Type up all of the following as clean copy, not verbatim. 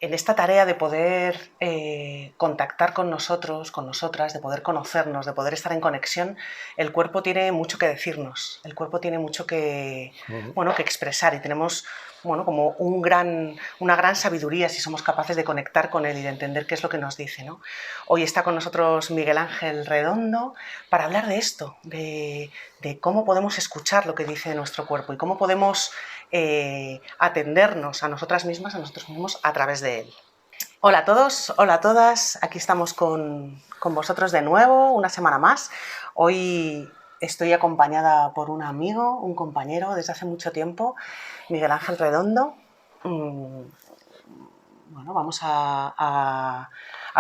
en esta tarea de poder contactar con nosotros, con nosotras, de poder conocernos, de poder estar en conexión, el cuerpo tiene mucho que decirnos, el cuerpo tiene mucho que, que expresar, y tenemos como una gran sabiduría si somos capaces de conectar con él y de entender qué es lo que nos dice, ¿no? Hoy está con nosotros Miguel Ángel Redondo para hablar de esto, de cómo podemos escuchar lo que dice nuestro cuerpo y cómo podemos atendernos a nosotras mismas, a nosotros mismos a través de él. Hola a todos, hola a todas, aquí estamos con vosotros de nuevo, una semana más. Hoy estoy acompañada por un amigo, un compañero desde hace mucho tiempo, Miguel Ángel Redondo. Vamos a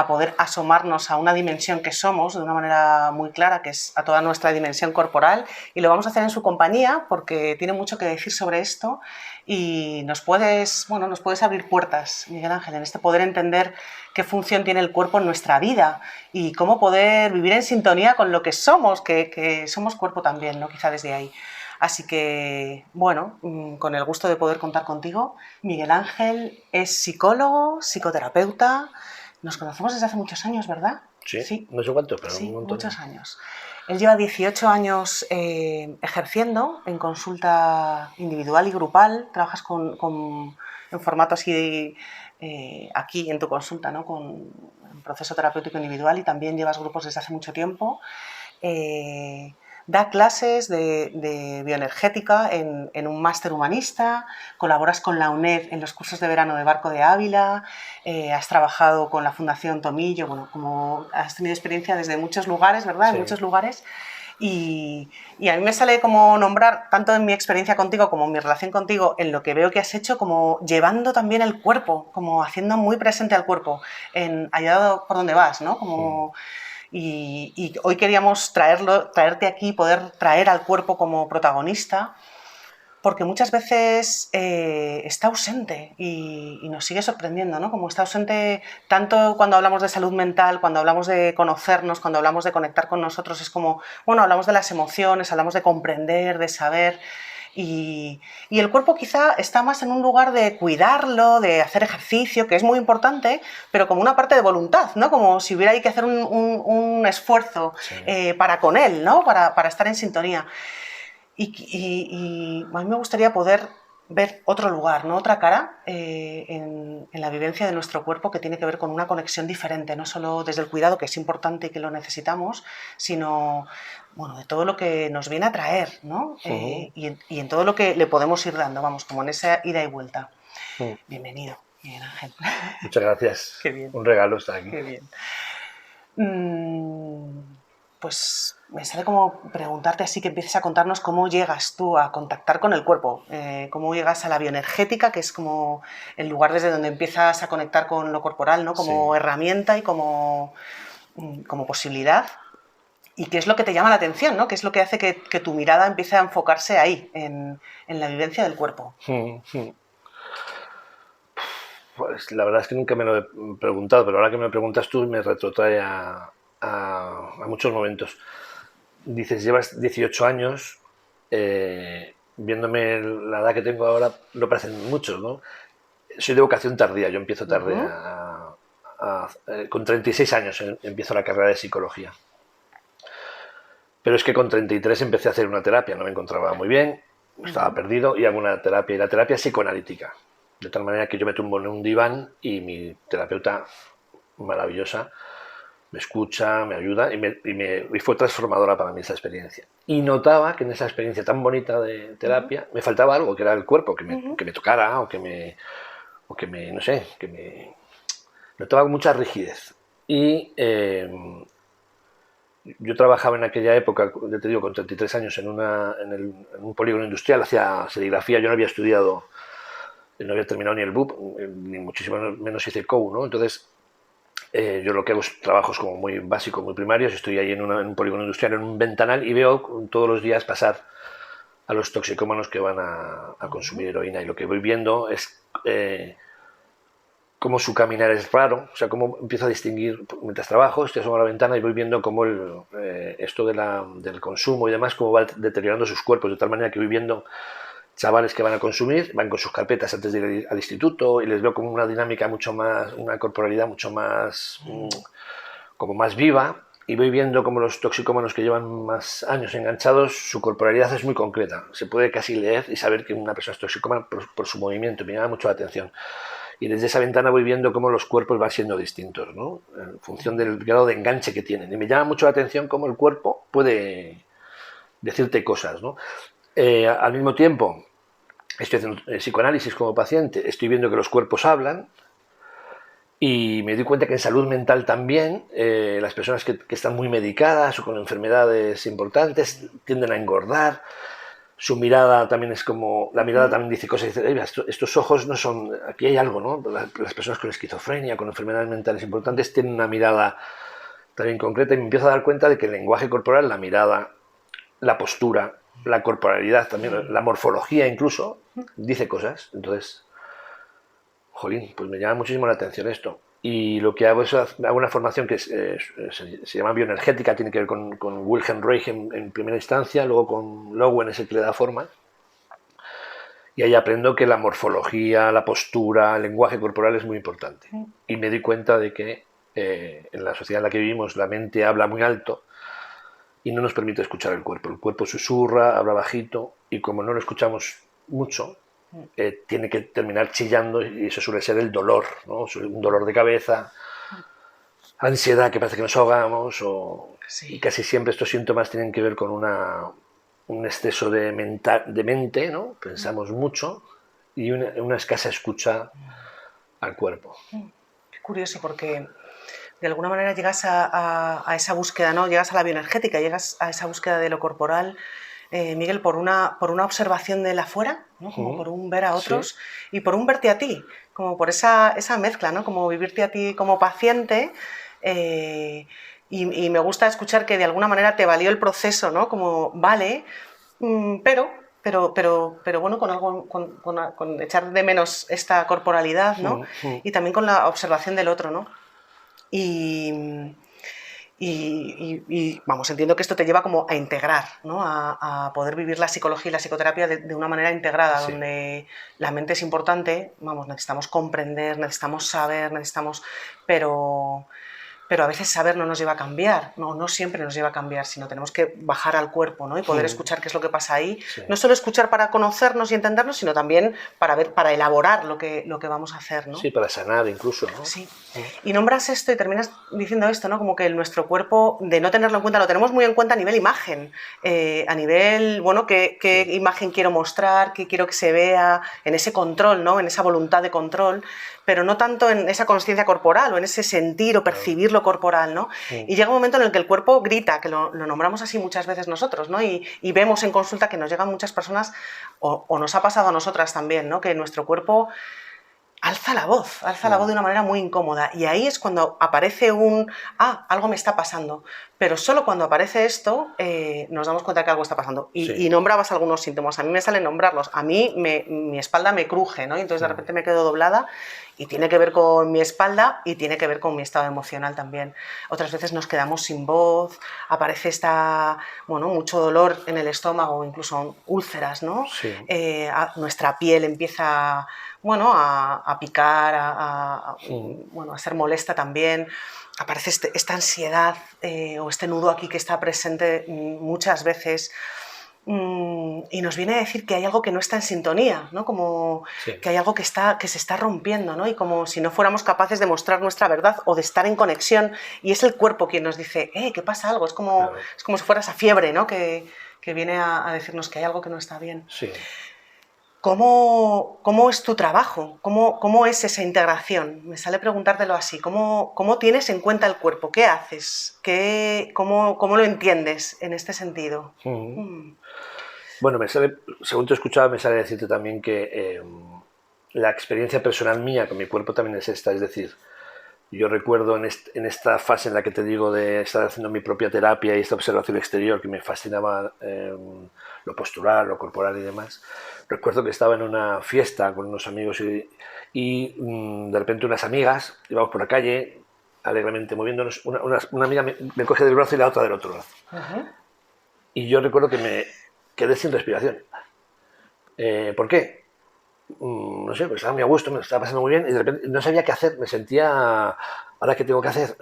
poder asomarnos a una dimensión que somos de una manera muy clara, que es a toda nuestra dimensión corporal, y lo vamos a hacer en su compañía porque tiene mucho que decir sobre esto y nos puedes abrir puertas, Miguel Ángel, en este poder entender qué función tiene el cuerpo en nuestra vida y cómo poder vivir en sintonía con lo que somos, que somos cuerpo también, ¿no? Quizá desde ahí. Así que, con el gusto de poder contar contigo. Miguel Ángel es psicólogo, psicoterapeuta. Nos conocemos desde hace muchos años, ¿verdad? Sí, no sé cuántos, pero sí, un montón. Muchos años. Él lleva 18 años ejerciendo en consulta individual y grupal. Trabajas en formato así aquí en tu consulta, ¿no? Con un proceso terapéutico individual, y también llevas grupos desde hace mucho tiempo. Da clases de bioenergética en un máster humanista, colaboras con la UNED en los cursos de verano de Barco de Ávila, has trabajado con la Fundación Tomillo, como has tenido experiencia desde muchos lugares, ¿verdad? Sí. En muchos lugares. Y a mí me sale como nombrar, tanto en mi experiencia contigo como en mi relación contigo, en lo que veo que has hecho, como llevando también el cuerpo, como haciendo muy presente al cuerpo, allá por donde vas, ¿no? Como... Sí. Y hoy queríamos traerte aquí, poder traer al cuerpo como protagonista, porque muchas veces está ausente y nos sigue sorprendiendo, ¿no? Como está ausente tanto cuando hablamos de salud mental, cuando hablamos de conocernos, cuando hablamos de conectar con nosotros, es como, hablamos de las emociones, hablamos de comprender, de saber. Y el cuerpo quizá está más en un lugar de cuidarlo, de hacer ejercicio, que es muy importante, pero como una parte de voluntad, ¿no? Como si hubiera que hacer un esfuerzo para con él, ¿no? Para estar en sintonía. Y a mí me gustaría poder ver otro lugar, ¿no? Otra cara en la vivencia de nuestro cuerpo, que tiene que ver con una conexión diferente, no solo desde el cuidado, que es importante y que lo necesitamos, sino de todo lo que nos viene a traer, ¿no? Y en todo lo que le podemos ir dando, como en esa ida y vuelta. Bienvenido, Miguel Ángel. Muchas gracias. Qué bien. Un regalo estar aquí. Qué bien. Pues me sale como preguntarte así, que empieces a contarnos cómo llegas tú a contactar con el cuerpo, cómo llegas a la bioenergética, que es como el lugar desde donde empiezas a conectar con lo corporal, ¿no? Como herramienta y como posibilidad. ¿Y qué es lo que te llama la atención, ¿no? ¿Qué es lo que hace que tu mirada empiece a enfocarse ahí, en la vivencia del cuerpo? Pues la verdad es que nunca me lo he preguntado, pero ahora que me lo preguntas tú me retrotrae a muchos momentos. Dices, llevas 18 años, viéndome la edad que tengo ahora, no parecen muchos, ¿no? Soy de vocación tardía, yo empiezo tarde, con 36 años empiezo la carrera de psicología. Pero es que con 33 empecé a hacer una terapia, no me encontraba muy bien, estaba perdido, y hago una terapia, y la terapia psicoanalítica. De tal manera que yo me tumbo en un diván y mi terapeuta, maravillosa, me escucha, me ayuda, y fue transformadora para mí esa experiencia. Y notaba que en esa experiencia tan bonita de terapia me faltaba algo, que era el cuerpo, que me tocara, o que me, no sé, que me... Notaba mucha rigidez. Y yo trabajaba en aquella época, ya te digo, con 33 años, en un polígono industrial, hacía serigrafía. Yo no había estudiado, no había terminado ni el BUP, ni muchísimo menos hice COU, ¿no? Entonces, yo lo que hago es trabajos como muy básicos, muy primarios. Estoy ahí en un polígono industrial, en un ventanal, y veo todos los días pasar a los toxicómanos que van a consumir heroína. Y lo que voy viendo es cómo su caminar es raro, o sea, cómo empiezo a distinguir, mientras trabajo, estoy asomado a la ventana y voy viendo cómo esto del consumo y demás, cómo va deteriorando sus cuerpos, de tal manera que voy viendo chavales que van a consumir, van con sus carpetas antes de ir al instituto y les veo como una dinámica mucho más, una corporalidad mucho más, como más viva, y voy viendo como los toxicómanos que llevan más años enganchados, su corporalidad es muy concreta. Se puede casi leer y saber que una persona es toxicómana por su movimiento, me llama mucho la atención. Y desde esa ventana voy viendo cómo los cuerpos van siendo distintos, ¿no? En función del grado de enganche que tienen. Y me llama mucho la atención cómo el cuerpo puede decirte cosas, ¿no? Al mismo tiempo, estoy haciendo psicoanálisis como paciente, estoy viendo que los cuerpos hablan y me doy cuenta que en salud mental también las personas que están muy medicadas o con enfermedades importantes tienden a engordar. Su mirada también es como, la mirada también dice cosas, dice, estos ojos no son, aquí hay algo, ¿no? Las personas con esquizofrenia, con enfermedades mentales importantes tienen una mirada también concreta, y me empiezo a dar cuenta de que el lenguaje corporal, la mirada, la postura, la corporalidad, también la morfología incluso, dice cosas. Entonces, jolín, pues me llama muchísimo la atención esto. Y lo que hago es hago una formación que se llama bioenergética, tiene que ver con Wilhelm Reich en primera instancia, luego con Lowen es el que le da forma. Y ahí aprendo que la morfología, la postura, el lenguaje corporal es muy importante. Y me di cuenta de que en la sociedad en la que vivimos la mente habla muy alto y no nos permite escuchar el cuerpo. El cuerpo susurra, habla bajito, y como no lo escuchamos mucho, tiene que terminar chillando, y eso suele ser el dolor, ¿no? Un dolor de cabeza, ansiedad que parece que nos ahogamos, y casi siempre estos síntomas tienen que ver con un exceso de mente, ¿no? Pensamos mucho, y una escasa escucha al cuerpo. Qué curioso, porque de alguna manera llegas a esa búsqueda, ¿no? Llegas a la bioenergética, llegas a esa búsqueda de lo corporal, Miguel, por una observación de la afuera, ¿no? Como por un ver a otros, sí, y por un verte a ti, como por esa mezcla, ¿no? Como vivirte a ti como paciente. Y me gusta escuchar que de alguna manera te valió el proceso, ¿no? Como, vale, pero bueno, con algo, con echar de menos esta corporalidad, ¿no? Y también con la observación del otro, ¿no? Y vamos, entiendo que esto te lleva como a integrar, ¿no? A poder vivir la psicología y la psicoterapia de una manera integrada, sí, donde la mente es importante, vamos, necesitamos comprender, necesitamos saber, pero a veces saber no nos lleva a cambiar, no siempre nos lleva a cambiar, sino tenemos que bajar al cuerpo, ¿no? Y poder escuchar qué es lo que pasa ahí. Sí. No solo escuchar para conocernos y entendernos, sino también para elaborar lo que vamos a hacer, ¿no? Sí, para sanar incluso, ¿no? Sí. Y nombras esto y terminas diciendo esto, ¿no? Como que nuestro cuerpo, de no tenerlo en cuenta, lo tenemos muy en cuenta a nivel imagen, a nivel, bueno, qué imagen quiero mostrar, qué quiero que se vea, en ese control, ¿no? En esa voluntad de control, pero no tanto en esa consciencia corporal o en ese sentir o percibir lo corporal, ¿no? Y llega un momento en el que el cuerpo grita, que lo nombramos así muchas veces nosotros, ¿no? Y vemos en consulta que nos llegan muchas personas, o nos ha pasado a nosotras también, ¿no? Que nuestro cuerpo alza la voz de una manera muy incómoda, y ahí es cuando aparece algo me está pasando, pero solo cuando aparece esto nos damos cuenta que algo está pasando, y nombrabas algunos síntomas. A mí me sale nombrarlos, a mí mi espalda me cruje, ¿no? Y entonces de repente me quedo doblada, y tiene que ver con mi espalda y tiene que ver con mi estado emocional también. Otras veces nos quedamos sin voz, aparece mucho dolor en el estómago, incluso úlceras, ¿no? Sí. Nuestra piel empieza a picar, a ser molesta también. Aparece esta ansiedad o este nudo aquí que está presente muchas veces, y nos viene a decir que hay algo que no está en sintonía, ¿no? Como que hay algo que se está rompiendo, ¿no? Y como si no fuéramos capaces de mostrar nuestra verdad o de estar en conexión, y es el cuerpo quien nos dice, que pasa algo, es como si fuera esa fiebre, ¿no? Que viene a decirnos que hay algo que no está bien. Sí. ¿Cómo es tu trabajo? ¿Cómo es esa integración? Me sale preguntártelo así. ¿Cómo tienes en cuenta el cuerpo? ¿Qué haces? ¿Cómo lo entiendes en este sentido? Bueno, según te escuchaba, me sale decirte también que la experiencia personal mía con mi cuerpo también es esta. Es decir, yo recuerdo en esta fase en la que te digo de estar haciendo mi propia terapia y esta observación exterior que me fascinaba, lo postural, lo corporal y demás. Recuerdo que estaba en una fiesta con unos amigos y de repente unas amigas, íbamos por la calle alegremente moviéndonos, una amiga me coge del brazo y la otra del otro brazo. Y yo recuerdo que me quedé sin respiración. ¿Por qué? No sé, pues estaba muy a gusto, me estaba pasando muy bien y de repente no sabía qué hacer, me sentía, ahora qué tengo que hacer,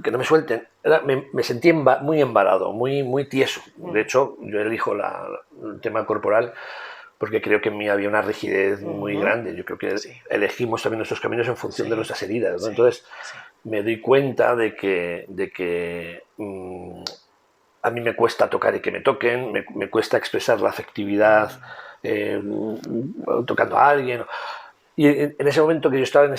que no me suelten. Me sentí muy embarado, muy tieso. De hecho, yo elijo el tema corporal porque creo que en mí había una rigidez muy grande. Yo creo que elegimos también nuestros caminos en función de nuestras heridas, ¿no? Entonces me doy cuenta de que a mí me cuesta tocar y que me toquen, me cuesta expresar la afectividad tocando a alguien. Y en ese momento que yo estaba en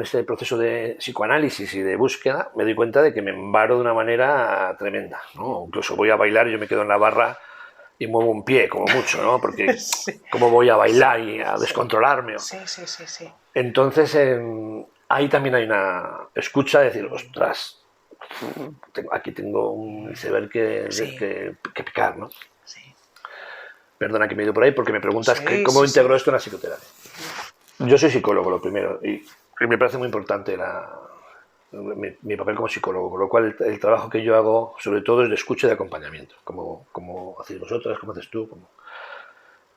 este proceso de psicoanálisis y de búsqueda, me doy cuenta de que me embaro de una manera tremenda, ¿no? Incluso voy a bailar y yo me quedo en la barra y muevo un pie, como mucho, ¿no? Porque ¿cómo voy a bailar y a descontrolarme? Sí. Entonces, ahí también hay una escucha de decir, ostras, aquí tengo un iceberg que picar, ¿no? Sí. Perdona que me he ido por ahí porque me preguntas cómo integró esto en la psicoterapia. Yo soy psicólogo, lo primero, y me parece muy importante mi papel como psicólogo, con lo cual el trabajo que yo hago sobre todo es de escucha y de acompañamiento, como hacéis vosotras, como haces tú.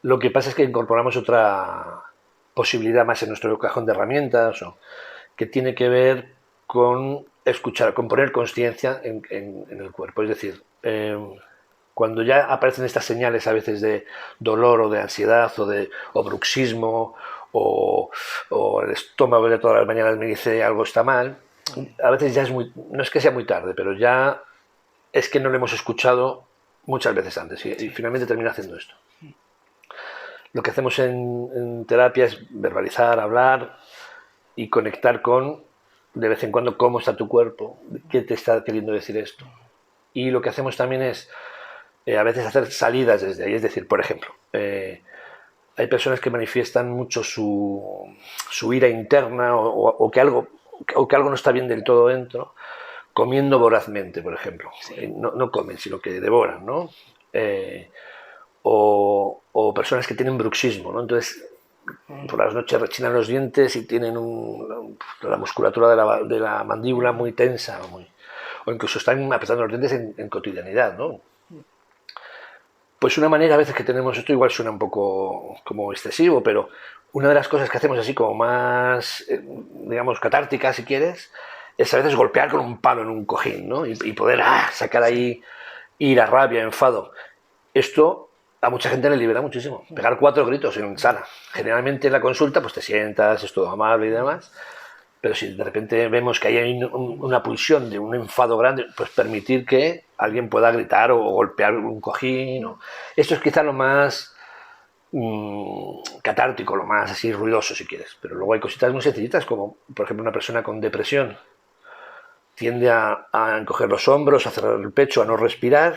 Lo que pasa es que incorporamos otra posibilidad más en nuestro cajón de herramientas, que tiene que ver con escuchar, con poner conciencia en el cuerpo. Es decir, cuando ya aparecen estas señales a veces de dolor o de ansiedad o bruxismo o el estómago de todas las mañanas me dice algo está mal, a veces ya no es que sea muy tarde, pero ya es que no lo hemos escuchado muchas veces antes y finalmente termina haciendo esto. Lo que hacemos en terapia es verbalizar, hablar y conectar con, de vez en cuando, cómo está tu cuerpo, qué te está queriendo decir esto. Y lo que hacemos también es a veces hacer salidas desde ahí. Es decir, por ejemplo, hay personas que manifiestan mucho su ira interna o que algo no está bien del todo dentro, comiendo vorazmente, por ejemplo. No comen, sino que devoran, ¿no? O personas que tienen bruxismo, ¿no? Entonces, por las noches rechinan los dientes y tienen la musculatura de la mandíbula muy tensa, o incluso están apretando los dientes en cotidianidad, ¿no? Pues una manera a veces que tenemos, esto igual suena un poco como excesivo, pero una de las cosas que hacemos así como más, digamos, catártica, si quieres, es a veces golpear con un palo en un cojín, ¿no? Y poder sacar ahí ira, rabia, enfado. Esto a mucha gente le libera muchísimo. Pegar 4 gritos en sala. Generalmente en la consulta pues te sientas, es todo amable y demás, pero si de repente vemos que hay una pulsión de un enfado grande, pues permitir que alguien pueda gritar o golpear un cojín. Esto es quizá lo más catártico, lo más así ruidoso si quieres, pero luego hay cositas muy sencillitas como por ejemplo una persona con depresión tiende a encoger los hombros, a cerrar el pecho, a no respirar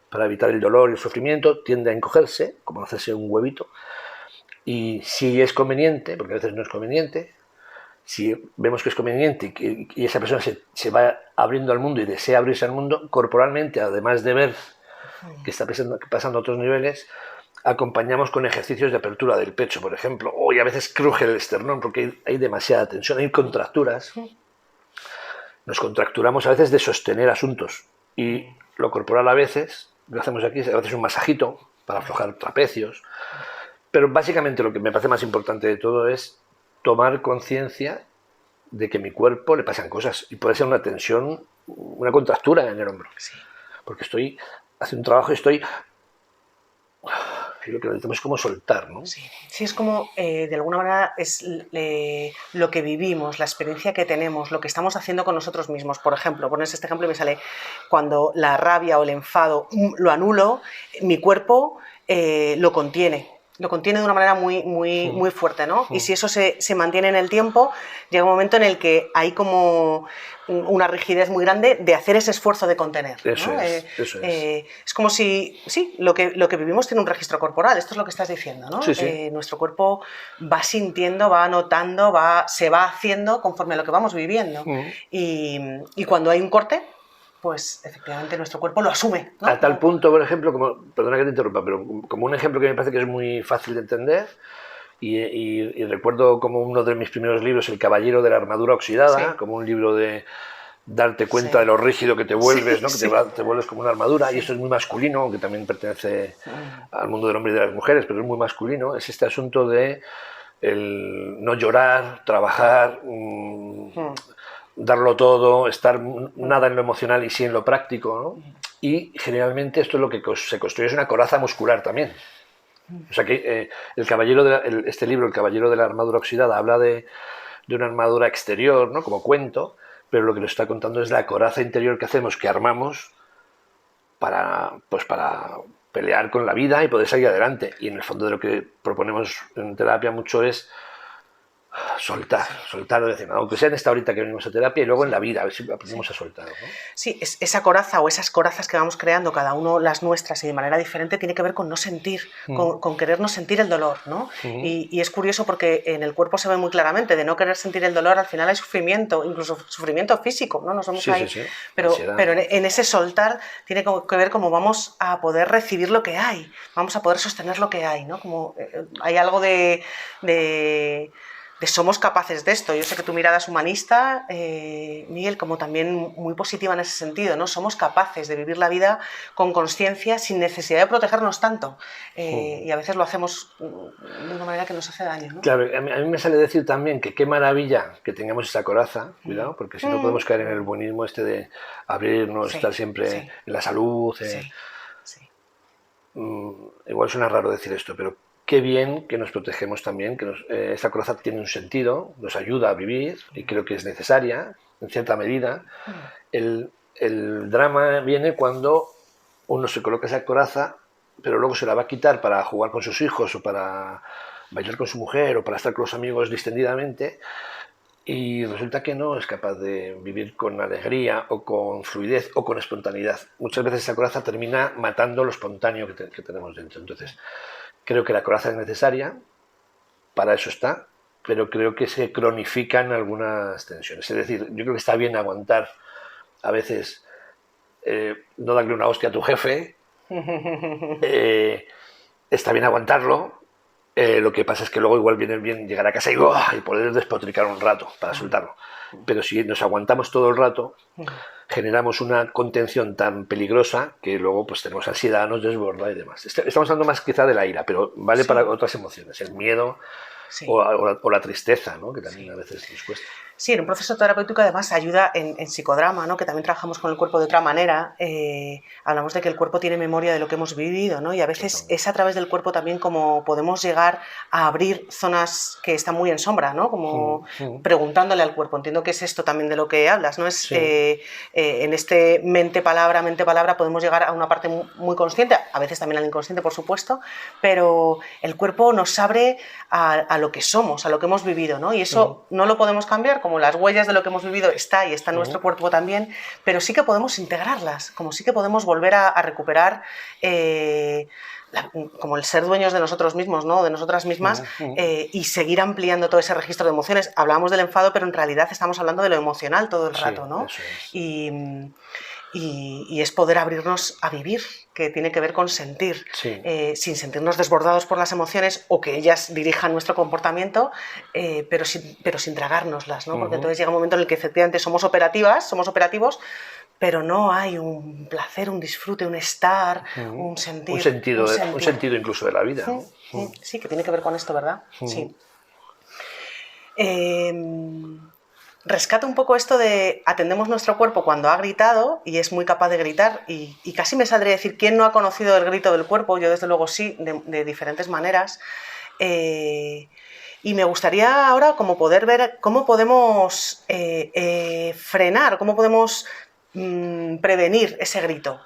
para evitar el dolor y el sufrimiento, tiende a encogerse, como hacerse un huevito, y si es conveniente, porque a veces no es conveniente, si vemos que es conveniente y esa persona se va abriendo al mundo y desea abrirse al mundo, corporalmente, además de ver que está pasando a otros niveles, acompañamos con ejercicios de apertura del pecho, por ejemplo, y a veces cruje el esternón porque hay demasiada tensión, hay contracturas. Nos contracturamos a veces de sostener asuntos y lo corporal a veces, lo hacemos aquí, a veces un masajito para aflojar trapecios, pero básicamente lo que me parece más importante de todo es tomar conciencia de que a mi cuerpo le pasan cosas y puede ser una tensión, una contractura en el hombro, porque estoy haciendo un trabajo y lo que necesitamos es como soltar, ¿no? Sí, es como, de alguna manera, es lo que vivimos, la experiencia que tenemos, lo que estamos haciendo con nosotros mismos. Por ejemplo, pones este ejemplo y me sale, cuando la rabia o el enfado lo anulo, mi cuerpo lo contiene de una manera muy fuerte, ¿no? Y si eso se mantiene en el tiempo, llega un momento en el que hay como una rigidez muy grande de hacer ese esfuerzo de contener, ¿no? Eso es. Es como si, lo que vivimos tiene un registro corporal, esto es lo que estás diciendo, ¿no? Sí. Nuestro cuerpo va sintiendo, va notando, se va haciendo conforme a lo que vamos viviendo. Y cuando hay un corte, pues efectivamente nuestro cuerpo lo asume, ¿no? A tal punto, por ejemplo, perdona que te interrumpa, pero como un ejemplo que me parece que es muy fácil de entender, y recuerdo como uno de mis primeros libros, El caballero de la armadura oxidada, como un libro de darte cuenta de lo rígido que te vuelves, ¿no? Que te vuelves como una armadura, y eso es muy masculino, aunque también pertenece al mundo del hombre y de las mujeres, pero es muy masculino, es este asunto de el no llorar, trabajar, darlo todo, estar nada en lo emocional y sí en lo práctico, ¿no? Y generalmente esto es lo que se construye, es una coraza muscular también. O sea que este libro, El caballero de la armadura oxidada, habla de una armadura exterior, ¿no? Como cuento, pero lo que nos está contando es la coraza interior que hacemos, que armamos para pelear con la vida y poder salir adelante. Y en el fondo de lo que proponemos en terapia mucho es soltar, decir, aunque sea en esta horita que venimos a terapia, y luego en la vida, a ver si aprendemos a soltar, ¿no? Sí, esa coraza o esas corazas que vamos creando, cada uno las nuestras y de manera diferente, tiene que ver con no sentir, con querernos sentir el dolor, ¿no? Y es curioso porque en el cuerpo se ve muy claramente, de no querer sentir el dolor, al final hay sufrimiento, incluso sufrimiento físico, ¿no? Nos vemos ahí. Pero en ese soltar tiene que ver cómo vamos a poder recibir lo que hay, vamos a poder sostener lo que hay, ¿no? Como hay algo de somos capaces de esto. Yo sé que tu mirada es humanista, Miguel, como también muy positiva en ese sentido, ¿no? Somos capaces de vivir la vida con conciencia sin necesidad de protegernos tanto, y a veces lo hacemos de una manera que nos hace daño, ¿no? Claro, a mí me sale decir también que qué maravilla que tengamos esa coraza, cuidado, porque si no podemos caer en el buenismo este de abrirnos, estar siempre en la salud. Igual suena raro decir esto, pero qué bien que nos protegemos también, que esta coraza tiene un sentido, nos ayuda a vivir y creo que es necesaria, en cierta medida. El drama viene cuando uno se coloca esa coraza, pero luego se la va a quitar para jugar con sus hijos o para bailar con su mujer o para estar con los amigos distendidamente, y resulta que no es capaz de vivir con alegría o con fluidez o con espontaneidad. Muchas veces esa coraza termina matando lo espontáneo que tenemos dentro. Entonces, creo que la coraza es necesaria, para eso está, pero creo que se cronifican algunas tensiones. Es decir, yo creo que está bien aguantar a veces, no darle una hostia a tu jefe, está bien aguantarlo. Lo que pasa es que luego igual viene bien llegar a casa y poder despotricar un rato para soltarlo. Pero si nos aguantamos todo el rato, generamos una contención tan peligrosa que luego pues tenemos ansiedad, nos desborda y demás. Estamos hablando más quizá de la ira, pero vale para otras emociones, el miedo o la tristeza, ¿no? Que también a veces nos cuesta. Sí, en un proceso terapéutico además ayuda en psicodrama, ¿no? Que también trabajamos con el cuerpo de otra manera. Hablamos de que el cuerpo tiene memoria de lo que hemos vivido, ¿no? Y a veces es a través del cuerpo también como podemos llegar a abrir zonas que están muy en sombra, ¿no? Como preguntándole al cuerpo. Entiendo que es esto también de lo que hablas, ¿no? Es en este mente-palabra podemos llegar a una parte muy consciente, a veces también al inconsciente, por supuesto, pero el cuerpo nos abre a lo que somos, a lo que hemos vivido, ¿no? Y eso no lo podemos cambiar, como las huellas de lo que hemos vivido está y está en nuestro cuerpo también, pero sí que podemos integrarlas, como sí que podemos volver a recuperar como el ser dueños de nosotros mismos, ¿no? De nosotras mismas, y seguir ampliando todo ese registro de emociones. Hablábamos del enfado, pero en realidad estamos hablando de lo emocional todo el rato, ¿no? Eso es. Y es poder abrirnos a vivir, que tiene que ver con sentir, sin sentirnos desbordados por las emociones o que ellas dirijan nuestro comportamiento, pero sin tragárnoslas, ¿no? Porque entonces llega un momento en el que efectivamente somos operativos, pero no hay un placer, un disfrute, un estar, un sentir. Un sentido incluso de la vida. Sí, que tiene que ver con esto, ¿verdad? Sí. Rescato un poco esto de atendemos nuestro cuerpo cuando ha gritado y es muy capaz de gritar, y casi me saldría decir quién no ha conocido el grito del cuerpo. Yo desde luego sí, de diferentes maneras, y me gustaría ahora como poder ver cómo podemos frenar, cómo podemos prevenir ese grito.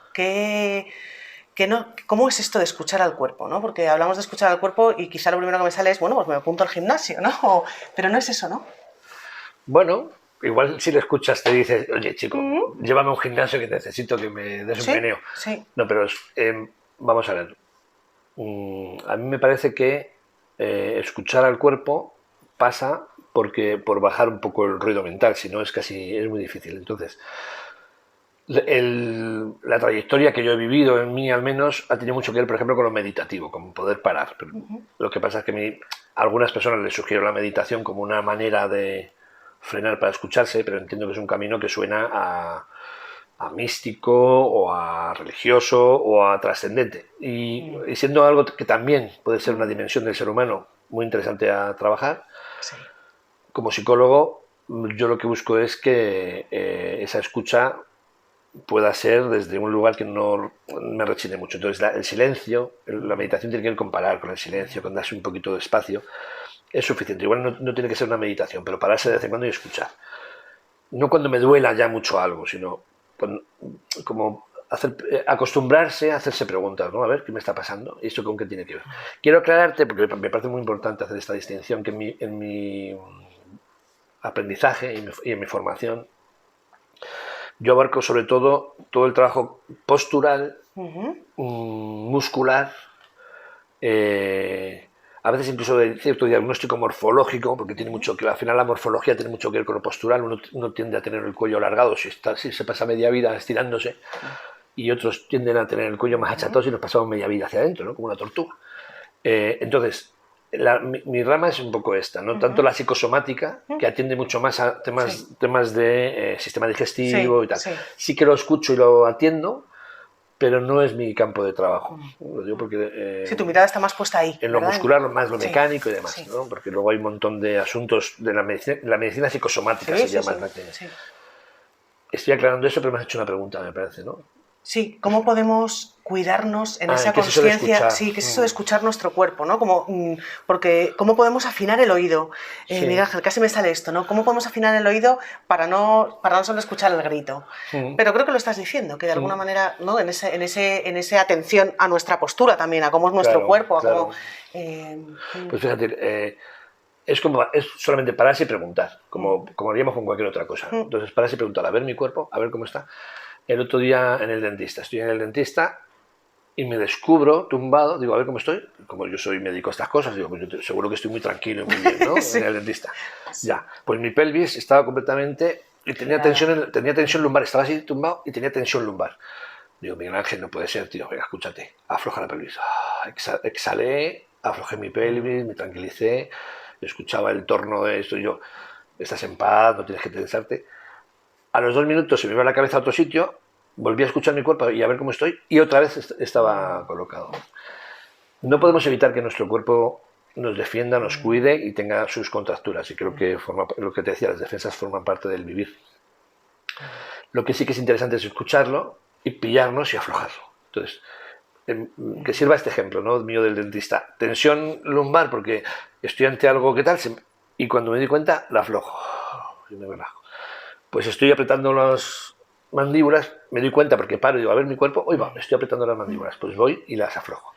¿Cómo es esto de escuchar al cuerpo, ¿no? Porque hablamos de escuchar al cuerpo y quizá lo primero que me sale es, bueno, pues me apunto al gimnasio, ¿no? Pero no es eso, ¿no? Bueno, igual si le escuchas te dices, oye chico, llévame a un gimnasio que necesito que me des un meneo. No, pero vamos a ver. A mí me parece que escuchar al cuerpo pasa por bajar un poco el ruido mental, si no es muy difícil. Entonces, la trayectoria que yo he vivido en mí al menos ha tenido mucho que ver, por ejemplo, con lo meditativo, con poder parar. Pero lo que pasa es que a algunas personas les sugiero la meditación como una manera de frenar para escucharse, pero entiendo que es un camino que suena a místico o a religioso o a trascendente. Y siendo algo que también puede ser una dimensión del ser humano muy interesante a trabajar, Sí. como psicólogo yo lo que busco es que esa escucha pueda ser desde un lugar que no me rechine mucho. Entonces el silencio, la meditación tiene que ver con parar con el silencio, con darse un poquito de espacio. Es suficiente. Igual no tiene que ser una meditación, pero pararse de vez en cuando y escuchar. No cuando me duela ya mucho algo, sino como acostumbrarse a hacerse preguntas, ¿no? A ver, ¿qué me está pasando? ¿Y esto con qué tiene que ver? Quiero aclararte, porque me parece muy importante hacer esta distinción, que en mi aprendizaje y en mi formación yo abarco sobre todo el trabajo postural, muscular, a veces incluso de cierto diagnóstico morfológico, porque tiene mucho que al final la morfología tiene mucho que ver con lo postural. Uno tiende a tener el cuello alargado si se pasa media vida estirándose, y otros tienden a tener el cuello más achatado si nos pasamos media vida hacia adentro, ¿no? Como una tortuga. Entonces, mi rama es un poco esta, no tanto la psicosomática, que atiende mucho más a temas de sistema digestivo y tal. Sí que lo escucho y lo atiendo, pero no es mi campo de trabajo. Lo digo porque Sí, tu mirada está más puesta ahí, en lo ¿verdad? muscular, más lo mecánico y demás, ¿no? Porque luego hay un montón de asuntos de la medicina psicosomática, se llama. Estoy aclarando eso, pero me has hecho una pregunta, me parece, ¿no? Sí, ¿cómo podemos cuidarnos en esa ¿qué es eso de consciencia? escuchar? Sí, ¿qué es eso de escuchar nuestro cuerpo, ¿no? Porque ¿cómo podemos afinar el oído? Miguel Ángel, casi me sale esto, ¿no? ¿Cómo podemos afinar el oído para no solo escuchar el grito? Pero creo que lo estás diciendo, que de alguna manera, ¿no? En esa atención a nuestra postura también, a cómo es nuestro cuerpo, a cómo... Pues fíjate, es solamente pararse y preguntar, como haríamos con cualquier otra cosa. Entonces, pararse y preguntar, a ver mi cuerpo, a ver cómo está. El otro día en el dentista, estoy en el dentista y me descubro tumbado, digo, a ver cómo estoy. Como yo soy médico estas cosas, digo, pues yo seguro que estoy muy tranquilo y muy bien, ¿no? En el dentista. Ya, pues mi pelvis estaba completamente... Y tenía tensión lumbar, estaba así tumbado y tenía tensión lumbar. Digo, Miguel Ángel, no puede ser, tío, venga, escúchate, afloja la pelvis. Exhalé, aflojé mi pelvis, me tranquilicé, escuchaba el torno de esto y yo, estás en paz, no tienes que tensarte. A los 2 minutos se me iba la cabeza a otro sitio, volví a escuchar mi cuerpo y a ver cómo estoy, y otra vez estaba colocado. No podemos evitar que nuestro cuerpo nos defienda, nos cuide y tenga sus contracturas, y creo que lo que te decía, las defensas forman parte del vivir. Lo que sí que es interesante es escucharlo y pillarnos y aflojarlo. Entonces, que sirva este ejemplo, ¿no? Mío del dentista. Tensión lumbar porque estoy ante algo que tal, y cuando me di cuenta, la aflojo. Y me relajo. Pues estoy apretando las mandíbulas, me doy cuenta porque paro y digo, a ver mi cuerpo, hoy va, estoy apretando las mandíbulas, pues voy y las aflojo.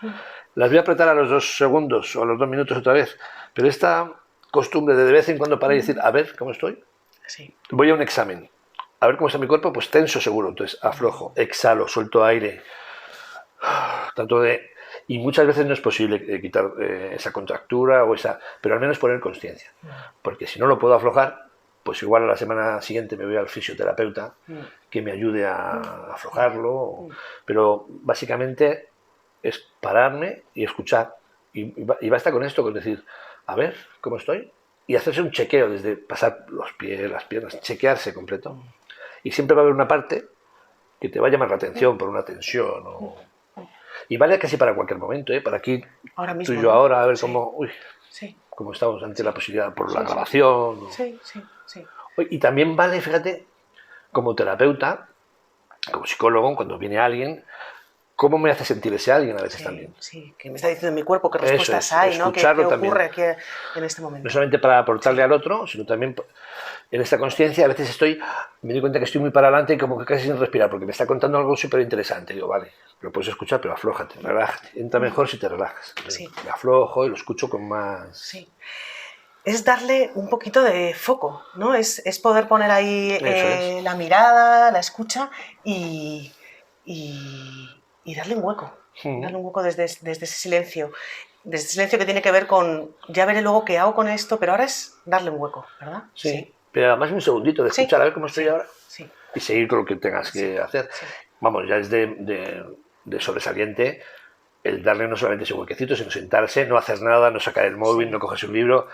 Las voy a apretar a los 2 segundos o a los 2 minutos otra vez, pero esta costumbre de vez en cuando parar y decir, a ver cómo estoy, voy a un examen, a ver cómo está mi cuerpo, pues tenso seguro, entonces aflojo, exhalo, suelto aire, y muchas veces no es posible quitar esa contractura pero al menos poner conciencia, porque si no lo puedo aflojar, pues igual a la semana siguiente me voy al fisioterapeuta que me ayude a aflojarlo, pero básicamente es pararme y escuchar, y basta con esto, con decir, a ver cómo estoy, y hacerse un chequeo desde pasar los pies, las piernas, chequearse completo, y siempre va a haber una parte que te va a llamar la atención por una tensión y vale casi para cualquier momento, para aquí, ahora mismo, tú y yo, ¿no? Ahora, a ver cómo estamos ante la posibilidad por la grabación. Y también vale, fíjate, como terapeuta, como psicólogo, cuando viene alguien, ¿cómo me hace sentir ese alguien a veces también? Sí, que me está diciendo mi cuerpo, qué respuestas hay, ¿no? ¿Qué ocurre aquí en este momento? No solamente para aportarle al otro, sino también en esta consciencia. A veces me doy cuenta que estoy muy para adelante y como que casi sin respirar, porque me está contando algo súper interesante. Digo, vale, lo puedes escuchar, pero aflójate, relájate. Entra mejor si te relajas. Me aflojo y lo escucho con más... Sí. Es darle un poquito de foco, ¿no? Es poder poner ahí la mirada, la escucha y darle un hueco. Darle un hueco desde ese silencio. Desde ese silencio que tiene que ver con, ya veré luego qué hago con esto, pero ahora es darle un hueco, ¿verdad? Sí. Pero además un segundito de escuchar, a ver cómo estoy ahora. Y seguir con lo que tengas que hacer. Vamos, ya es de sobresaliente el darle no solamente ese huequecito, sino sentarse, no hacer nada, no sacar el móvil, no cogerse un libro,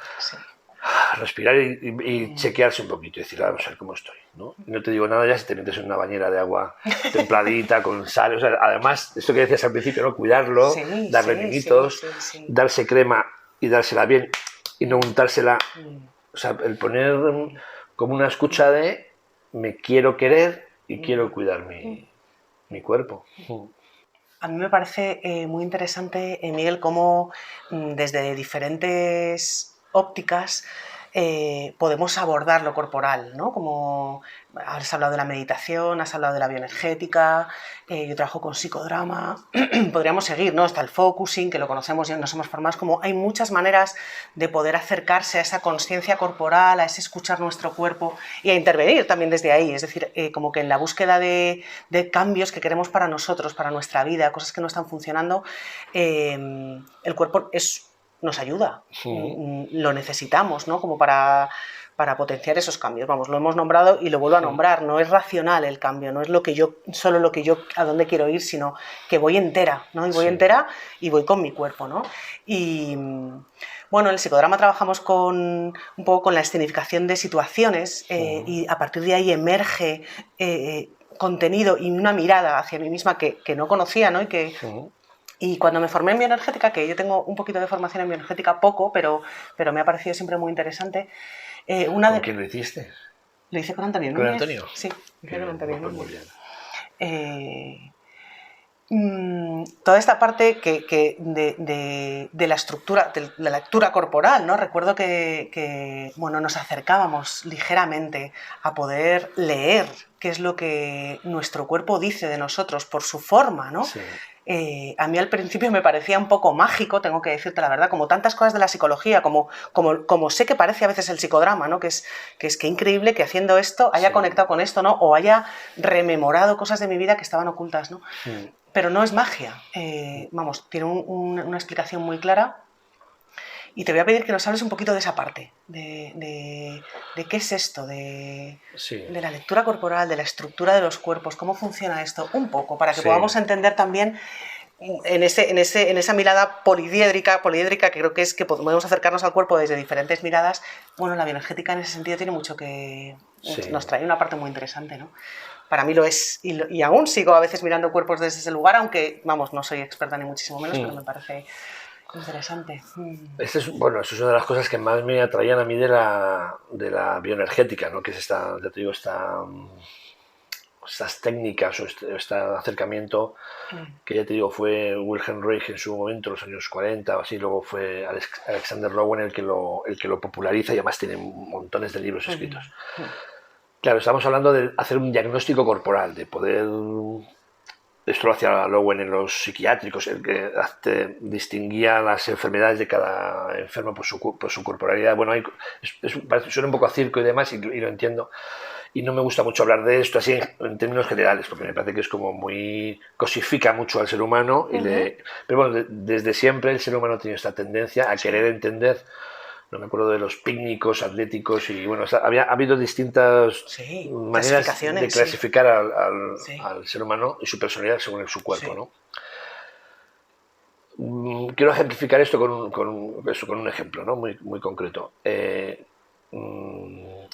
respirar y chequearse un poquito y decir, vamos a ver cómo estoy, ¿no? Y no te digo nada ya si te metes en una bañera de agua templadita, con sal, o sea, además, esto que decías al principio, ¿no? Cuidarlo, Sí, darle sí, mimitos, sí, sí, sí. darse crema y dársela bien y no untársela, o sea, el poner como una escucha de me quiero querer y quiero cuidar mi cuerpo. A mí me parece muy interesante, Miguel, cómo desde diferentes ópticas podemos abordar lo corporal, ¿no? Como has hablado de la meditación, has hablado de la bioenergética, yo trabajo con psicodrama, podríamos seguir, ¿no? Está el focusing, que lo conocemos y nos hemos formado, como hay muchas maneras de poder acercarse a esa conciencia corporal, a ese escuchar nuestro cuerpo y a intervenir también desde ahí, es decir, como que en la búsqueda de cambios que queremos para nosotros, para nuestra vida, cosas que no están funcionando, el cuerpo nos ayuda, lo necesitamos, ¿no? Como para potenciar esos cambios. Vamos, lo hemos nombrado y lo vuelvo a nombrar. No es racional el cambio, no es solo lo que yo a dónde quiero ir, sino que voy entera, ¿no? Y voy entera y voy con mi cuerpo, ¿no? Y bueno, en el psicodrama trabajamos un poco con la escenificación de situaciones y a partir de ahí emerge contenido y una mirada hacia mí misma que no conocía, ¿no? Y cuando me formé en bioenergética, que yo tengo un poquito de formación en bioenergética, poco, pero me ha parecido siempre muy interesante. ¿Con quién lo hiciste? Lo hice con Antonio Núñez. ¿Con Antonio? Sí, lo hice con Antonio Núñez. Muy bien. Toda esta parte de la estructura, de la lectura corporal, ¿no? Recuerdo que bueno, nos acercábamos ligeramente a poder leer qué es lo que nuestro cuerpo dice de nosotros por su forma, ¿no? Sí. A mí al principio me parecía un poco mágico, tengo que decirte la verdad, como tantas cosas de la psicología, como sé que parece a veces el psicodrama, ¿no? Que es increíble que haciendo esto haya conectado con esto, ¿no? O haya rememorado cosas de mi vida que estaban ocultas, ¿no? Pero no es magia, vamos, tiene una explicación muy clara. Y te voy a pedir que nos hables un poquito de esa parte, de qué es esto, de la lectura corporal, de la estructura de los cuerpos, cómo funciona esto, un poco, para que podamos entender también en esa mirada poliédrica, que creo que es que podemos acercarnos al cuerpo desde diferentes miradas. Bueno, la bioenergética en ese sentido tiene mucho que... nos trae una parte muy interesante, ¿no? Para mí lo es, y aún sigo a veces mirando cuerpos desde ese lugar, aunque, vamos, no soy experta ni muchísimo menos, pero me parece... interesante. Eso es una de las cosas que más me atraían a mí de la bioenergética, ¿no? Que es ya te digo, estas técnicas o este acercamiento que ya te digo fue Wilhelm Reich en su momento, en los años 40 o así, luego fue Alexander Lowen el que lo populariza y además tiene montones de libros escritos. Claro, estamos hablando de hacer un diagnóstico corporal, de poder... Esto lo hacía Lowen en los psiquiátricos, el que distinguía las enfermedades de cada enfermo por su corporalidad. Bueno, suena un poco a circo y demás, y lo entiendo. Y no me gusta mucho hablar de esto así en términos generales, porque me parece que es como muy... cosifica mucho al ser humano. Pero bueno, desde siempre el ser humano ha tenido esta tendencia a querer entender... No me acuerdo de los pícnicos, atléticos y bueno, ha habido distintas maneras de clasificar al ser humano y su personalidad según su cuerpo, ¿no? Quiero ejemplificar esto con un ejemplo, ¿no? Muy concreto.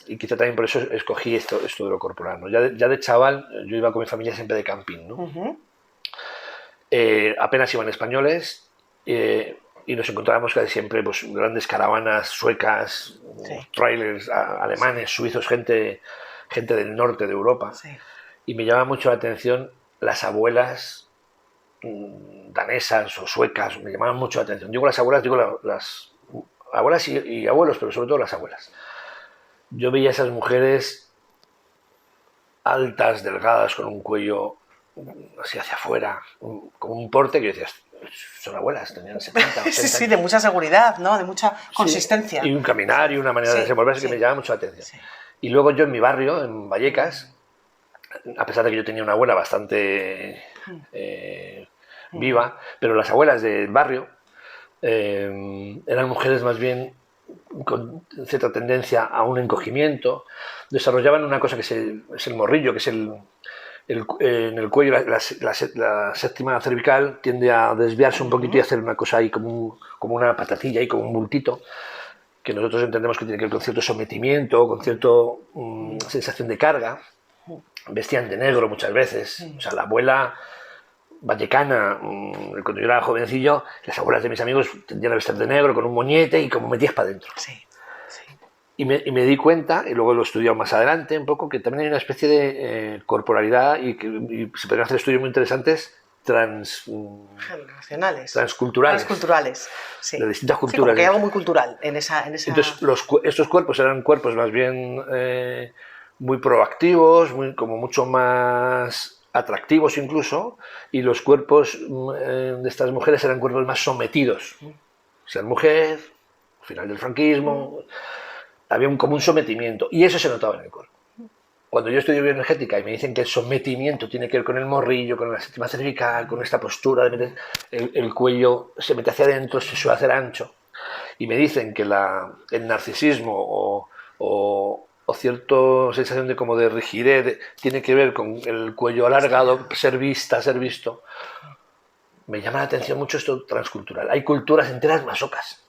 Y quizá también por eso escogí esto de lo corporal, ¿no? Ya de chaval yo iba con mi familia siempre de camping, ¿no? Apenas iban españoles. Y nos encontrábamos casi siempre pues, grandes caravanas suecas, trailers alemanes, suizos, gente del norte de Europa. Y me llama mucho la atención las abuelas danesas o suecas, me llamaban mucho la atención. Digo las abuelas, las abuelas y abuelos, pero sobre todo las abuelas. Yo veía esas mujeres altas, delgadas, con un cuello así hacia afuera, como un porte que yo decía, son abuelas, tenían 70, 80 sí, de mucha seguridad, ¿no? De mucha consistencia. Y un caminar y una manera de desenvolverse que me llamaba mucho la atención. Y luego yo en mi barrio, en Vallecas, a pesar de que yo tenía una abuela bastante viva, pero las abuelas del barrio eran mujeres más bien con cierta tendencia a un encogimiento, desarrollaban una cosa que es el morrillo, que es en el cuello, la séptima cervical tiende a desviarse un poquito y hacer una cosa ahí como una patatilla y como un bultito. que nosotros entendemos que tiene que ver con cierto sometimiento, con cierta sensación de carga. Vestían de negro muchas veces. O sea, la abuela vallecana, cuando yo era jovencillo, las abuelas de mis amigos tendían a vestir de negro con un moñete y como metías para adentro. Sí, sí. Y me di cuenta, y luego lo he estudiado más adelante un poco, que también hay una especie de corporalidad y se pueden hacer estudios muy interesantes Transculturales. transculturales, Sí. de distintas Sí, culturas. como que hay algo muy cultural en esa... Entonces, estos cuerpos eran cuerpos más bien muy proactivos, como mucho más atractivos incluso, y los cuerpos de estas mujeres eran cuerpos más sometidos. Ser mujer, al final del franquismo, había como un sometimiento, y eso se notaba en el cuerpo. Cuando yo estudio bioenergética y me dicen que el sometimiento tiene que ver con el morrillo, con la séptima cervical, con esta postura de meter el cuello se mete hacia adentro, se suele hacer ancho, y me dicen que el narcisismo o cierta sensación de como de rigidez tiene que ver con el cuello alargado, ser vista, ser visto, me llama la atención mucho esto transcultural. Hay culturas enteras masocas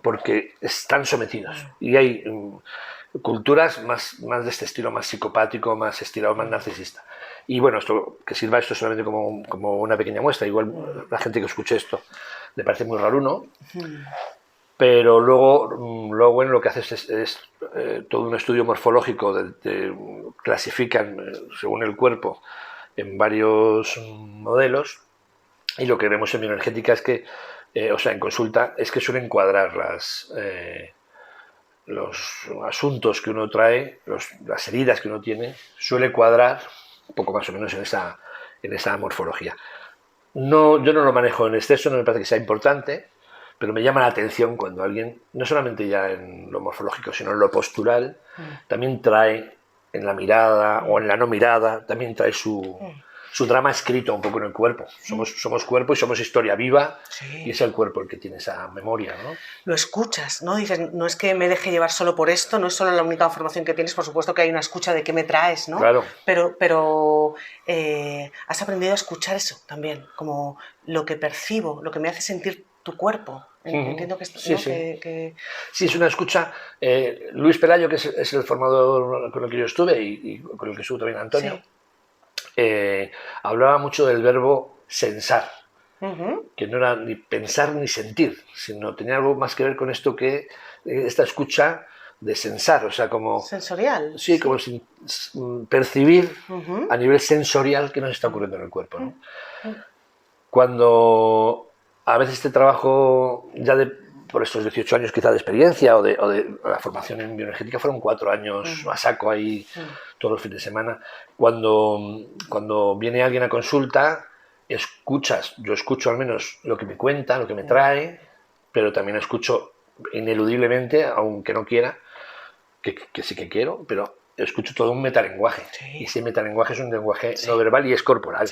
porque están sometidos, y hay culturas más de este estilo, más psicopático, más estirado, más narcisista. Y bueno, esto que sirva esto solamente como una pequeña muestra. Igual la gente que escuche esto le parece muy raro, ¿no? Pero luego bueno, lo que haces es todo un estudio morfológico, clasifican según el cuerpo en varios modelos, y lo que vemos en bioenergética es que, o sea, en consulta, es que suelen cuadrar los asuntos que uno trae, las heridas que uno tiene, suele cuadrar un poco más o menos en esa morfología. No, yo no lo manejo en exceso, no me parece que sea importante, pero me llama la atención cuando alguien, no solamente ya en lo morfológico, sino en lo postural, también trae en la mirada o en la no mirada, también trae su drama escrito un poco en el cuerpo. Somos cuerpo y somos historia viva, y es el cuerpo el que tiene esa memoria, ¿no? Lo escuchas, ¿no? Dices, no es que me deje llevar solo por esto, no es solo la única información que tienes, por supuesto que hay una escucha de qué me traes, ¿no? Claro. Pero has aprendido a escuchar eso también, como lo que percibo, lo que me hace sentir tu cuerpo. Entiendo que, sí, ¿no? sí. Que... Sí, es una escucha. Luis Pelayo, que es el formador con el que yo estuve y con el que estuvo también Antonio, hablaba mucho del verbo sensar, que no era ni pensar ni sentir, sino tenía algo más que ver con esto que esta escucha de sensar, o sea, como... Sensorial. Sí, como percibir a nivel sensorial qué nos está ocurriendo en el cuerpo, ¿no? Cuando a veces este trabajo, por estos 18 años quizá de experiencia o de la formación en bioenergética, fueron 4 años a saco ahí todos los fines de semana. Cuando viene alguien a consulta, yo escucho al menos lo que me cuenta, lo que me trae, pero también escucho ineludiblemente, aunque no quiera, que sí que quiero, pero escucho todo un metalenguaje. Y ese metalenguaje es un lenguaje no verbal y es corporal.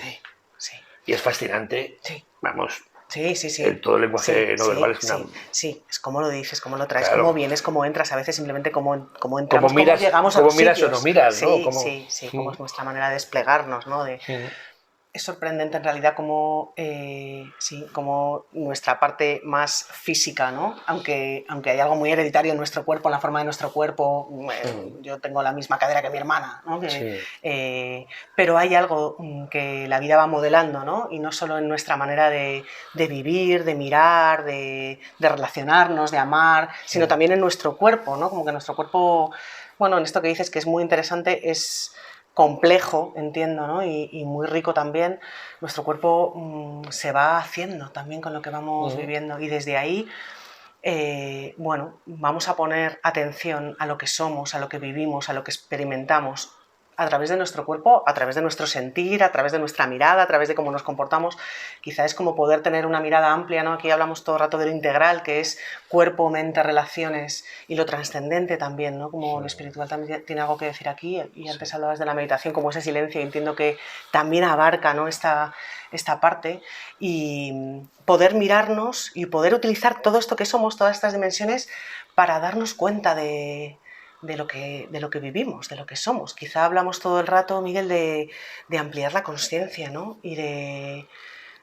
Y es fascinante. Vamos. Sí. Todo el lenguaje no verbal es una... Sí, es como lo dices, cómo lo traes, claro. Cómo vienes, cómo entras, a veces simplemente cómo entramos, cómo llegamos a los sitios. Cómo miras o no miras, sí, ¿no? Sí, cómo es nuestra manera de desplegarnos, ¿no? Es sorprendente en realidad cómo nuestra parte más física, ¿no? Aunque hay algo muy hereditario en nuestro cuerpo, en la forma de nuestro cuerpo, yo tengo la misma cadera que mi hermana, ¿no? Pero hay algo que la vida va modelando, ¿no? Y no solo en nuestra manera de vivir, de mirar, de relacionarnos, de amar, sino también en nuestro cuerpo, ¿no? Como que nuestro cuerpo, bueno, en esto que dices que es muy interesante, es complejo, entiendo, ¿no? Y muy rico también. Nuestro cuerpo se va haciendo también con lo que vamos viviendo, y desde ahí vamos a poner atención a lo que somos, a lo que vivimos, a lo que experimentamos a través de nuestro cuerpo, a través de nuestro sentir, a través de nuestra mirada, a través de cómo nos comportamos. Quizá es como poder tener una mirada amplia, ¿no? Aquí hablamos todo el rato de lo integral, que es cuerpo, mente, relaciones, y lo trascendente también, ¿no? Como lo espiritual también tiene algo que decir aquí, y antes hablabas de la meditación como ese silencio, y entiendo que también abarca, ¿no? esta parte, y poder mirarnos y poder utilizar todo esto que somos, todas estas dimensiones, para darnos cuenta de lo que vivimos, de lo que somos. Quizá hablamos todo el rato, Miguel, de ampliar la consciencia, ¿no? Y de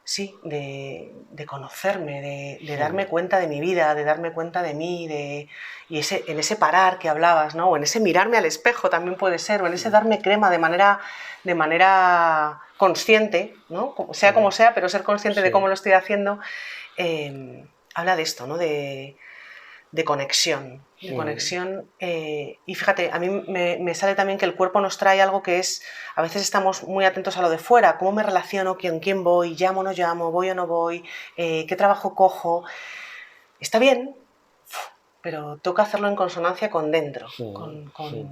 sí, de conocerme, de darme cuenta de mi vida, de darme cuenta de mí, y en ese parar que hablabas, ¿no? O en ese mirarme al espejo también puede ser, o en ese darme crema de manera consciente, ¿no? Sea como sea, pero ser consciente de cómo lo estoy haciendo, habla de esto, ¿no? De conexión. De conexión y fíjate, a mí me sale también que el cuerpo nos trae algo que es, a veces estamos muy atentos a lo de fuera, cómo me relaciono, con quién voy, llamo o no llamo, voy o no voy, qué trabajo cojo. Está bien, pero toca hacerlo en consonancia con dentro, vale,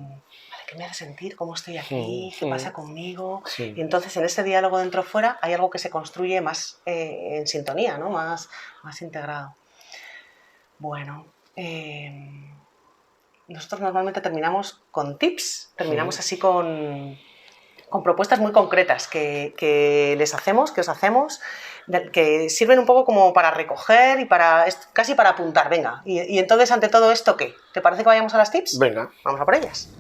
¿qué me hace sentir? ¿Cómo estoy aquí? ¿Qué pasa conmigo? Y entonces en ese diálogo dentro-fuera hay algo que se construye más en sintonía, ¿no? Más integrado. Bueno, nosotros normalmente terminamos con tips, terminamos así con propuestas muy concretas que les hacemos, que os hacemos, que sirven un poco como para recoger y casi para apuntar, venga. Y entonces, ante todo esto, ¿qué? ¿Te parece que vayamos a las tips? Venga. Vamos a por ellas.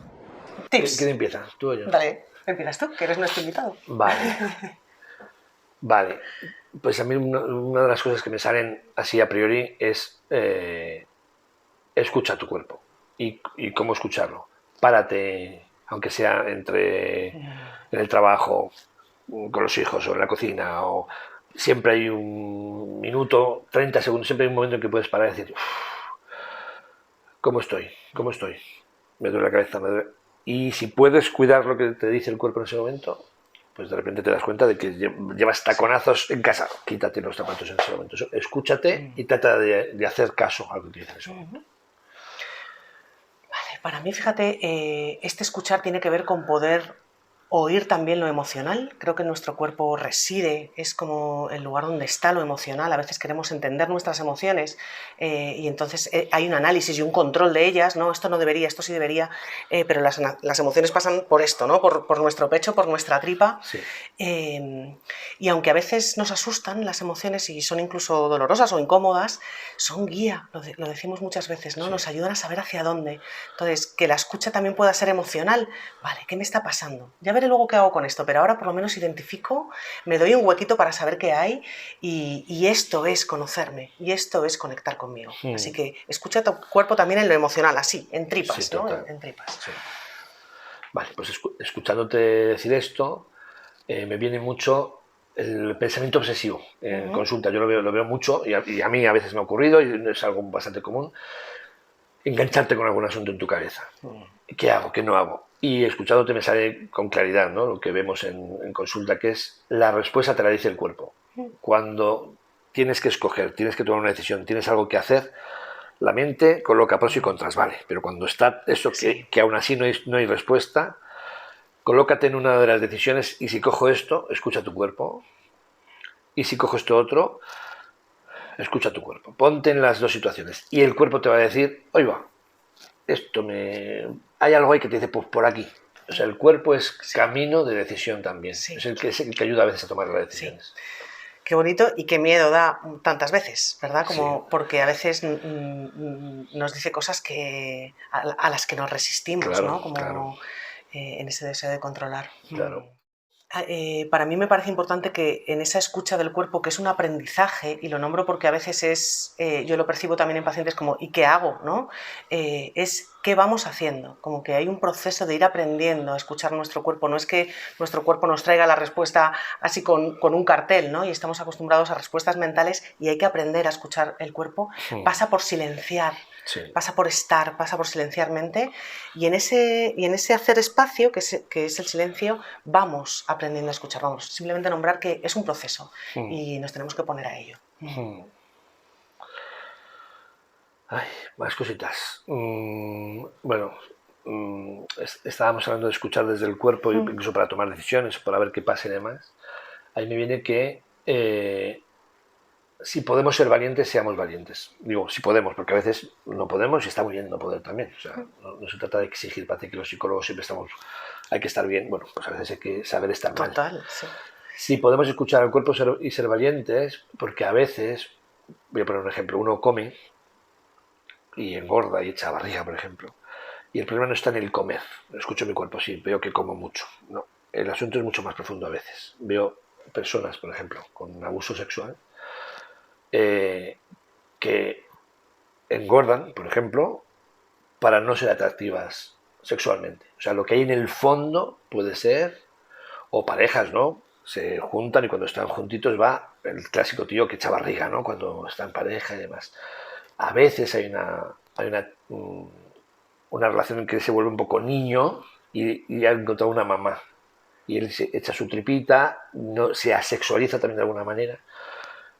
Tips. ¿Quién empieza? ¿Tú o yo? Dale, empiezas tú, que eres nuestro invitado. Vale. Pues a mí una de las cosas que me salen así a priori es escucha tu cuerpo. ¿Y cómo escucharlo? Párate, aunque sea en el trabajo, con los hijos o en la cocina, o siempre hay un minuto, 30 segundos, siempre hay un momento en que puedes parar y decir, ¿cómo estoy? ¿Cómo estoy? Me duele la cabeza, me duele. Y si puedes cuidar lo que te dice el cuerpo en ese momento, pues de repente te das cuenta de que llevas taconazos en casa. Quítate los zapatos en ese momento. Escúchate y trata de hacer caso a lo que te dice en ese momento. Vale, para mí, fíjate, este escuchar tiene que ver con poder oír también lo emocional. Creo que nuestro cuerpo reside, es como el lugar donde está lo emocional. A veces queremos entender nuestras emociones y entonces hay un análisis y un control de ellas, ¿no? Esto no debería, esto sí debería, pero las emociones pasan por esto, ¿no? Por nuestro pecho, por nuestra tripa. Sí. Y aunque a veces nos asustan las emociones y son incluso dolorosas o incómodas, son guía, lo decimos muchas veces, ¿no? Sí. Nos ayudan a saber hacia dónde. Entonces, que la escucha también pueda ser emocional. Vale, ¿qué me está pasando? Ya veré luego qué hago con esto, pero ahora por lo menos identifico, me doy un huequito para saber qué hay y esto es conocerme y esto es conectar conmigo. Así que escucha tu cuerpo también en lo emocional, así, en tripas, sí, ¿no? En tripas. Sí. Vale, pues escuchándote decir esto, me viene mucho el pensamiento obsesivo en consulta. Yo lo veo mucho y a mí a veces me ha ocurrido y es algo bastante común. Engancharte con algún asunto en tu cabeza. ¿Qué hago? ¿Qué no hago? Y escuchándote me sale con claridad, ¿no? Lo que vemos en consulta, que es la respuesta te la dice el cuerpo. Cuando tienes que escoger, tienes que tomar una decisión, tienes algo que hacer, la mente coloca pros y contras, vale, pero cuando está eso que aún así no hay respuesta, colócate en una de las decisiones y si cojo esto, escucha tu cuerpo. Y si cojo esto otro, escucha tu cuerpo. Ponte en las dos situaciones y el cuerpo te va a decir, oiga, hay algo ahí que te dice, pues por aquí. O sea, el cuerpo es camino de decisión también. Sí. Es el que ayuda a veces a tomar las decisiones. Sí. Qué bonito y qué miedo da tantas veces, ¿verdad? Como porque a veces nos dice cosas a las que nos resistimos, claro, ¿no? Como en ese deseo de controlar. Claro. Para mí me parece importante que en esa escucha del cuerpo, que es un aprendizaje, y lo nombro porque a veces yo lo percibo también en pacientes como ¿y qué hago? ¿No? Es qué vamos haciendo, como que hay un proceso de ir aprendiendo a escuchar nuestro cuerpo. No es que nuestro cuerpo nos traiga la respuesta así con un cartel, ¿no? Y estamos acostumbrados a respuestas mentales y hay que aprender a escuchar el cuerpo. Pasa por silenciar. Sí. Pasa por estar, pasa por silenciar mente y en ese hacer espacio, que es el silencio, vamos aprendiendo a escuchar, vamos, simplemente nombrar que es un proceso y nos tenemos que poner a ello. Ay, más cositas. Bueno, estábamos hablando de escuchar desde el cuerpo, incluso para tomar decisiones, para ver qué pasa y demás. Ahí me viene que si podemos ser valientes, seamos valientes. Digo, si podemos, porque a veces no podemos y está muy bien no poder también. O sea, no se trata de exigir, parece que los psicólogos siempre hay que estar bien. Bueno, pues a veces hay que saber estar mal. Total, sí. Si podemos escuchar al cuerpo y ser valientes, porque a veces, voy a poner un ejemplo, uno come y engorda y echa barriga, por ejemplo. Y el problema no está en el comer. Escucho mi cuerpo, sí, veo que como mucho. No, el asunto es mucho más profundo a veces. Veo personas, por ejemplo, con abuso sexual, que engordan, por ejemplo, para no ser atractivas sexualmente. O sea, lo que hay en el fondo puede ser, o parejas, ¿no? Se juntan y cuando están juntitos va el clásico tío que echa barriga, ¿no? Cuando está en pareja y demás. A veces hay una relación en que se vuelve un poco niño y ha encontrado una mamá. Y él se echa su tripita, no, se asexualiza también de alguna manera.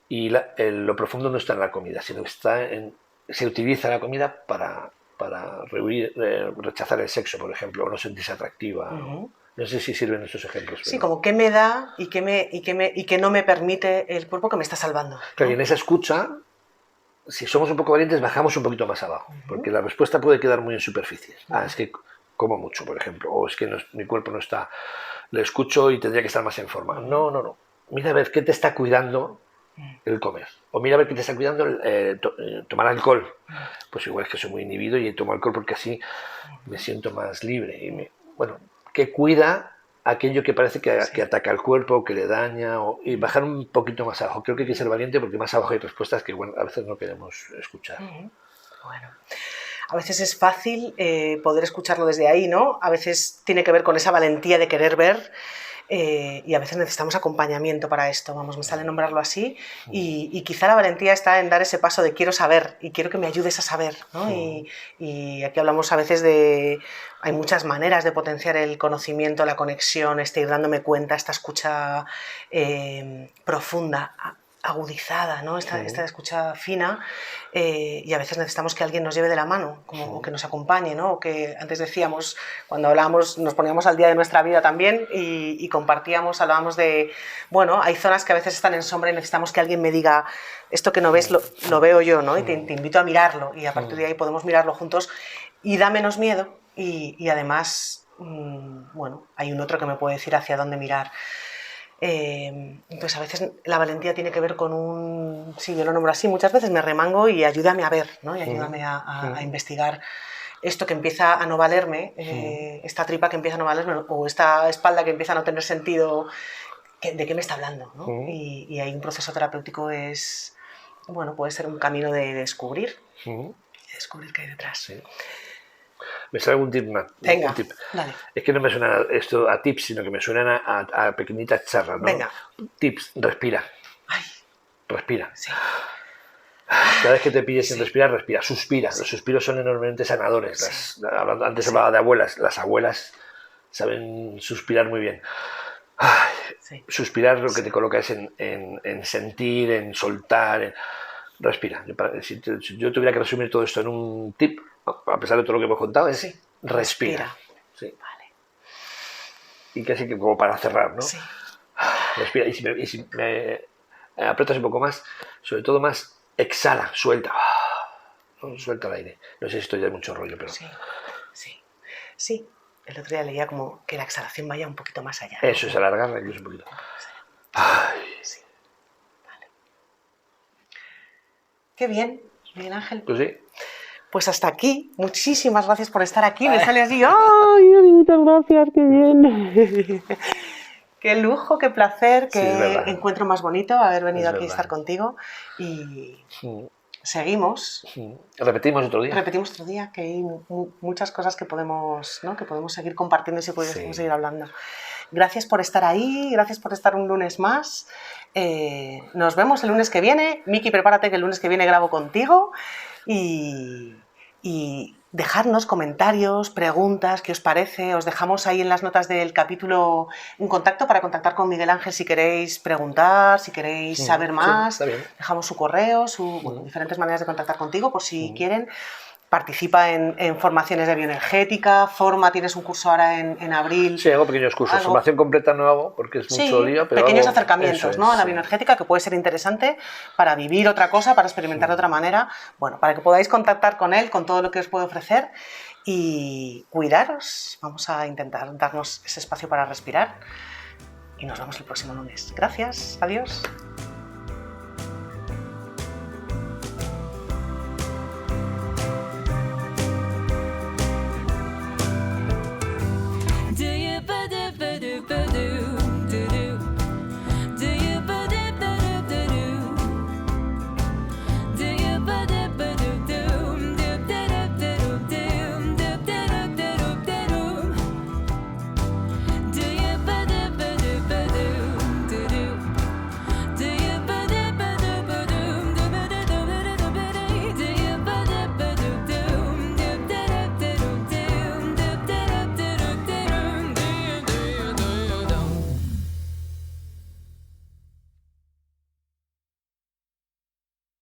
Y lo profundo no está en la comida, sino que se utiliza la comida para rechazar el sexo, por ejemplo, o no sentirse atractiva. No sé si sirven esos ejemplos. Sí, como qué me da y qué no me permite el cuerpo que me está salvando, ¿no? Claro, y en esa escucha, si somos un poco valientes, bajamos un poquito más abajo, porque la respuesta puede quedar muy en superficie. Es que como mucho, por ejemplo, o es que mi cuerpo no está, le escucho y tendría que estar más en forma. No. Mira a ver qué te está cuidando el comer. O mira a ver qué te está cuidando tomar alcohol. Pues igual es que soy muy inhibido y tomo alcohol porque así me siento más libre. Bueno, que cuida aquello que parece que ataca al cuerpo, que le daña, y bajar un poquito más abajo. Creo que hay que ser valiente porque más abajo hay respuestas que a veces no queremos escuchar. Bueno, a veces es fácil poder escucharlo desde ahí, ¿no? A veces tiene que ver con esa valentía de querer ver. Y a veces necesitamos acompañamiento para esto, vamos, me sale nombrarlo así, y quizá la valentía está en dar ese paso de quiero saber y quiero que me ayudes a saber, ¿no? Y aquí hablamos a veces hay muchas maneras de potenciar el conocimiento, la conexión, ir dándome cuenta, esta escucha profunda, agudizada, ¿no? Esta escucha fina, y a veces necesitamos que alguien nos lleve de la mano, o que nos acompañe, ¿no? O que antes decíamos, cuando hablábamos, nos poníamos al día de nuestra vida también y compartíamos, hablábamos de, bueno, hay zonas que a veces están en sombra y necesitamos que alguien me diga, esto que no ves lo veo yo, ¿no? Y te invito a mirarlo, y a partir de ahí podemos mirarlo juntos y da menos miedo y además, bueno, hay un otro que me puede decir hacia dónde mirar. Entonces a veces la valentía tiene que ver con sí, yo lo nombro así, muchas veces me remango y ayúdame a ver, ¿no? Y ayúdame a investigar esto que empieza a no valerme, esta tripa que empieza a no valerme, o esta espalda que empieza a no tener sentido, ¿de qué me está hablando, ¿no? Y ahí un proceso terapéutico bueno, puede ser un camino de descubrir qué hay detrás. Sí. ¿Me sale algún tip más? Venga, un tip. Dale. Es que no me suena esto a tips, sino que me suenan a pequeñitas charlas, ¿no? Venga. Tips, respira. Ay. Respira. Sí. Cada vez que te pilles sin respirar, respira. Suspira. Los suspiros son enormemente sanadores. Sí. Antes hablaba de abuelas. Las abuelas saben suspirar muy bien. Suspirar lo que te coloca es en sentir, en soltar. Respira. Si yo tuviera que resumir todo esto en un tip, a pesar de todo lo que hemos contado, es respira. Sí. Vale. Y casi que como para cerrar, ¿no? Sí. Respira. Y si me aprietas un poco más, sobre todo más, exhala, suelta. Suelta el aire. No sé si esto ya es mucho rollo, pero... Sí. El otro día leía como que la exhalación vaya un poquito más allá, ¿no? Eso es alargarla incluso un poquito. Sí. Vale. Qué bien, Miguel Ángel. Pues sí. Pues hasta aquí. Muchísimas gracias por estar aquí. Me sale así. ¡Ay, muchas gracias! ¡Qué bien! Qué lujo, qué placer, qué encuentro más bonito haber venido aquí a estar contigo. Y seguimos. Repetimos otro día. Repetimos otro día, que hay muchas cosas que podemos, ¿no? Que podemos seguir compartiendo y podemos seguir hablando. Gracias por estar ahí, gracias por estar un lunes más. Nos vemos el lunes que viene. Miki, prepárate que el lunes que viene grabo contigo. Y dejarnos comentarios, preguntas, qué os parece. Os dejamos ahí en las notas del capítulo un contacto para contactar con Miguel Ángel si queréis preguntar, si queréis saber más. Dejamos su correo, diferentes maneras de contactar contigo por si quieren. Participa en formaciones de bioenergética, tienes un curso ahora en abril. Sí, hago pequeños cursos. Formación completa no hago porque es mucho lío, pero pequeños acercamientos, ¿no? A la bioenergética, que puede ser interesante para vivir otra cosa, para experimentar de otra manera. Bueno, para que podáis contactar con él, con todo lo que os puede ofrecer y cuidaros. Vamos a intentar darnos ese espacio para respirar y nos vemos el próximo lunes. Gracias, adiós.